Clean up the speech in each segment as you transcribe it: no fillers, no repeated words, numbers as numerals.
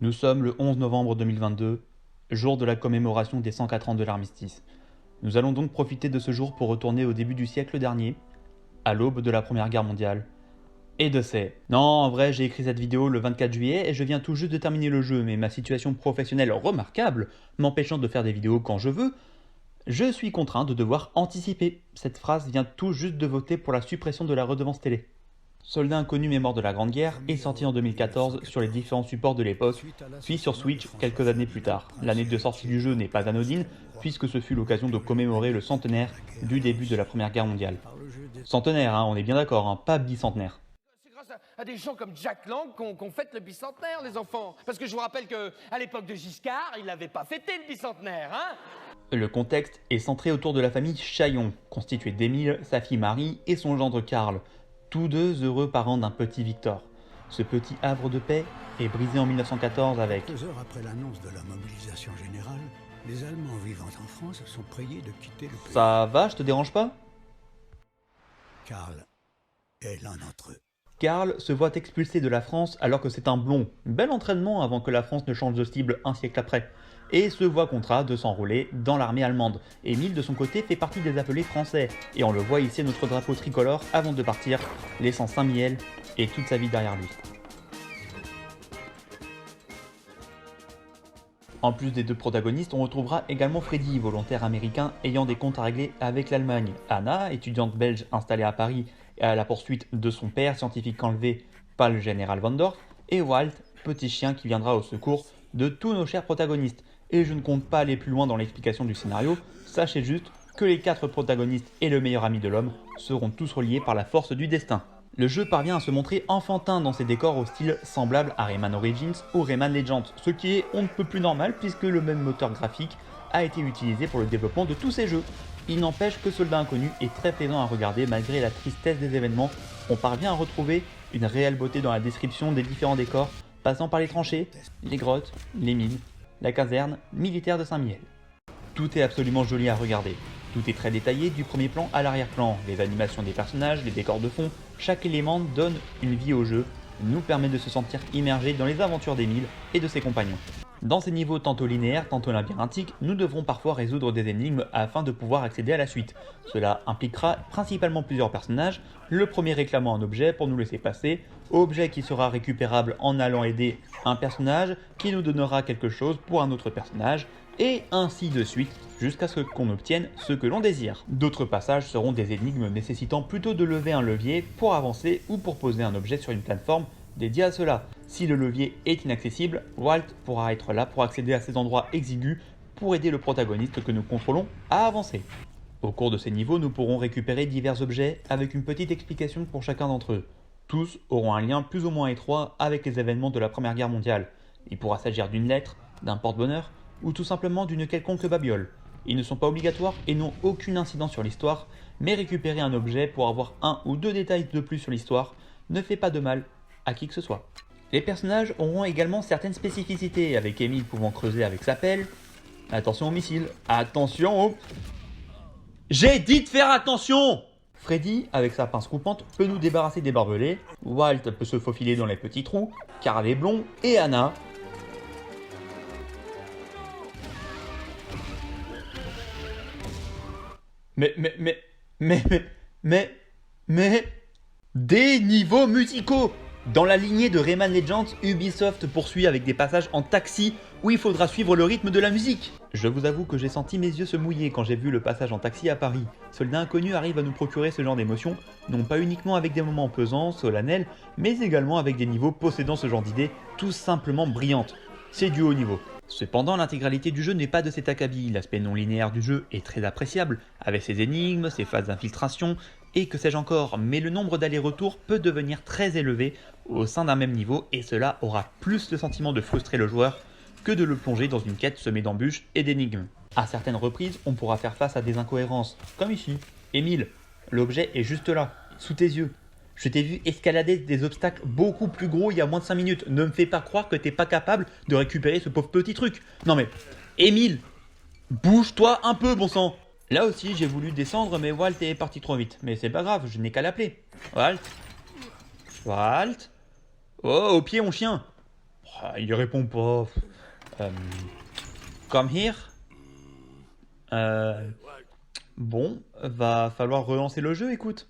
Nous sommes le 11 novembre 2022, jour de la commémoration des 104 ans de l'armistice. Nous allons donc profiter de ce jour pour retourner au début du siècle dernier, à l'aube de la Première Guerre mondiale. Et de ces... Non, en vrai, j'ai écrit cette vidéo le 24 juillet et je viens tout juste de terminer le jeu, mais ma situation professionnelle remarquable, m'empêchant de faire des vidéos quand je veux, je suis contraint de devoir anticiper. Cette phrase vient tout juste de voter pour la suppression de la redevance télé. Soldat inconnu mémoire de la Grande Guerre est sorti en 2014 sur les différents supports de l'époque, puis sur Switch quelques années plus tard. L'année de sortie du jeu n'est pas anodine, puisque ce fut l'occasion de commémorer le centenaire du début de la Première Guerre mondiale. Centenaire, hein, on est bien d'accord, hein, pas bicentenaire. C'est grâce à des gens comme Jack Lang qu'on fête le bicentenaire, les enfants. Parce que je vous rappelle qu'à l'époque de Giscard, il n'avait pas fêté le bicentenaire, hein. Le contexte est centré autour de la famille Chaillon, constituée d'Émile, sa fille Marie et son gendre Karl, tous deux heureux parents d'un petit Victor. Ce petit havre de paix est brisé en 1914 avec... 2 heures après l'annonce de la mobilisation générale, les Allemands vivant en France sont priés de quitter le pays. Ça va, je te dérange pas? Karl est l'un d'entre eux. Karl se voit expulsé de la France alors que c'est un blond. Bel entraînement avant que la France ne change de cible un siècle après. Et se voit contraint de s'enrôler dans l'armée allemande. Émile de son côté fait partie des appelés français. Et on le voit hisser notre drapeau tricolore avant de partir, laissant Saint-Mihiel et toute sa vie derrière lui. En plus des deux protagonistes, on retrouvera également Freddy, volontaire américain ayant des comptes à régler avec l'Allemagne. Anna, étudiante belge installée à Paris et à la poursuite de son père, scientifique enlevé par le général Von Dorf. Et Walt, petit chien qui viendra au secours de tous nos chers protagonistes. Et je ne compte pas aller plus loin dans l'explication du scénario, sachez juste que les 4 protagonistes et le meilleur ami de l'homme seront tous reliés par la force du destin. Le jeu parvient à se montrer enfantin dans ses décors au style semblable à Rayman Origins ou Rayman Legends, ce qui est on ne peut plus normal puisque le même moteur graphique a été utilisé pour le développement de tous ces jeux. Il n'empêche que Soldat Inconnu est très plaisant à regarder malgré la tristesse des événements. On parvient à retrouver une réelle beauté dans la description des différents décors, passant par les tranchées, les grottes, les mines, la caserne militaire de Saint-Mihiel. Tout est absolument joli à regarder. Tout est très détaillé du premier plan à l'arrière-plan. Les animations des personnages, les décors de fond, chaque élément donne une vie au jeu, nous permet de se sentir immergé dans les aventures d'Émile et de ses compagnons. Dans ces niveaux tantôt linéaires, tantôt labyrinthiques, nous devrons parfois résoudre des énigmes afin de pouvoir accéder à la suite. Cela impliquera principalement plusieurs personnages, le premier réclamant un objet pour nous laisser passer, objet qui sera récupérable en allant aider un personnage qui nous donnera quelque chose pour un autre personnage, et ainsi de suite, jusqu'à ce qu'on obtienne ce que l'on désire. D'autres passages seront des énigmes nécessitant plutôt de lever un levier pour avancer ou pour poser un objet sur une plateforme dédiée à cela. Si le levier est inaccessible, Walt pourra être là pour accéder à ces endroits exigus pour aider le protagoniste que nous contrôlons à avancer. Au cours de ces niveaux, nous pourrons récupérer divers objets avec une petite explication pour chacun d'entre eux. Tous auront un lien plus ou moins étroit avec les événements de la Première Guerre mondiale. Il pourra s'agir d'une lettre, d'un porte-bonheur, ou tout simplement d'une quelconque babiole. Ils ne sont pas obligatoires et n'ont aucune incidence sur l'histoire, mais récupérer un objet pour avoir un ou deux détails de plus sur l'histoire ne fait pas de mal à qui que ce soit. Les personnages auront également certaines spécificités, avec Émile pouvant creuser avec sa pelle. Attention au missile, attention au... J'ai dit de faire attention! Freddy, avec sa pince coupante, peut nous débarrasser des barbelés, Walt peut se faufiler dans les petits trous, Karl est blond, et Anna... Mais... Des niveaux musicaux! Dans la lignée de Rayman Legends, Ubisoft poursuit avec des passages en taxi où il faudra suivre le rythme de la musique. Je vous avoue que j'ai senti mes yeux se mouiller quand j'ai vu le passage en taxi à Paris. Soldat Inconnu arrive à nous procurer ce genre d'émotions, non pas uniquement avec des moments pesants, solennels, mais également avec des niveaux possédant ce genre d'idées tout simplement brillantes. C'est du haut niveau. Cependant, l'intégralité du jeu n'est pas de cet acabit, l'aspect non linéaire du jeu est très appréciable, avec ses énigmes, ses phases d'infiltration, et que sais-je encore, mais le nombre d'allers-retours peut devenir très élevé au sein d'un même niveau, et cela aura plus le sentiment de frustrer le joueur que de le plonger dans une quête semée d'embûches et d'énigmes. À certaines reprises, on pourra faire face à des incohérences, comme ici. Émile, l'objet est juste là, sous tes yeux. Je t'ai vu escalader des obstacles beaucoup plus gros il y a moins de 5 minutes. Ne me fais pas croire que t'es pas capable de récupérer ce pauvre petit truc. Non mais, Émile, bouge-toi un peu, bon sang. Là aussi, j'ai voulu descendre, mais Walt est parti trop vite. Mais c'est pas grave, je n'ai qu'à l'appeler. Walt. Oh, au pied, mon chien. Oh, Il répond pas. Come here. Bon, va falloir relancer le jeu, écoute.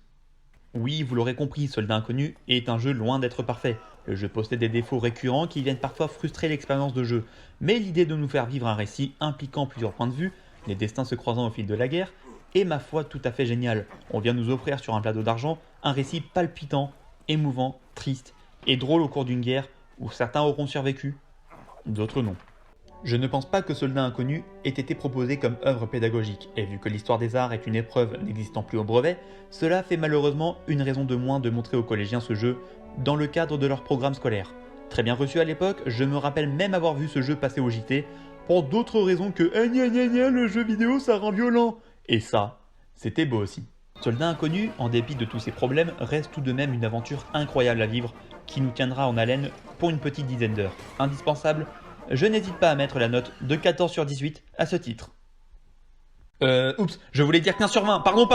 Oui, vous l'aurez compris, Soldat Inconnu est un jeu loin d'être parfait. Le jeu possède des défauts récurrents qui viennent parfois frustrer l'expérience de jeu. Mais l'idée de nous faire vivre un récit impliquant plusieurs points de vue, les destins se croisant au fil de la guerre, est ma foi tout à fait génial. On vient nous offrir sur un plateau d'argent un récit palpitant, émouvant, triste et drôle au cours d'une guerre où certains auront survécu, d'autres non. Je ne pense pas que Soldat Inconnu ait été proposé comme œuvre pédagogique, et vu que l'histoire des arts est une épreuve n'existant plus au brevet, cela fait malheureusement une raison de moins de montrer aux collégiens ce jeu dans le cadre de leur programme scolaire. Très bien reçu à l'époque, je me rappelle même avoir vu ce jeu passer au JT, pour d'autres raisons que « gna gna gna, le jeu vidéo ça rend violent !» Et ça, c'était beau aussi. Soldat Inconnu, en dépit de tous ses problèmes, reste tout de même une aventure incroyable à vivre, qui nous tiendra en haleine pour une petite dizaine d'heures. Indispensable, je n'hésite pas à mettre la note de 14 sur 18 à ce titre. Oups, je voulais dire 15 sur 20, pardon